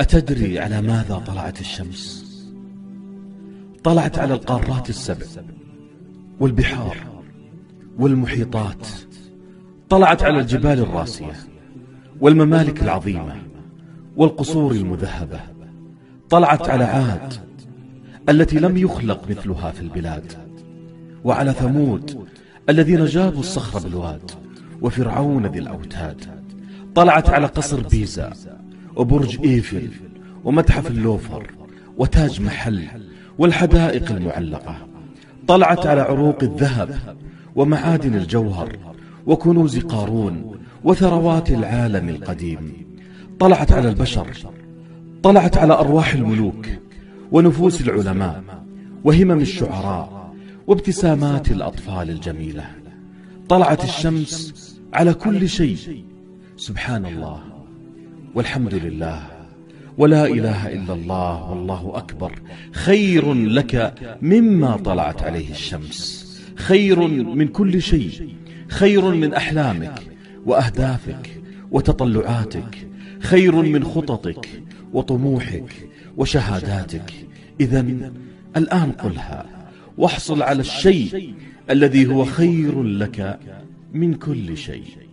أتدري على ماذا طلعت الشمس؟ طلعت على القارات السبع والبحار والمحيطات، طلعت على الجبال الراسية والممالك العظيمة والقصور المذهبة، طلعت على عاد التي لم يخلق مثلها في البلاد، وعلى ثمود الذين جابوا الصخر بالواد، وفرعون ذي الأوتاد. طلعت على قصر بيزا وبرج إيفل ومتحف اللوفر وتاج محل والحدائق المعلقة. طلعت على عروق الذهب ومعادن الجوهر وكنوز قارون وثروات العالم القديم. طلعت على البشر، طلعت على أرواح الملوك ونفوس العلماء وهمم الشعراء وابتسامات الأطفال الجميلة. طلعت الشمس على كل شيء. سبحان الله والحمد لله ولا إله إلا الله والله أكبر خير لك مما طلعت عليه الشمس، خير من كل شيء، خير من أحلامك وأهدافك وتطلعاتك، خير من خططك وطموحك وشهاداتك. إذن الآن قلها واحصل على الشيء الذي هو خير لك من كل شيء.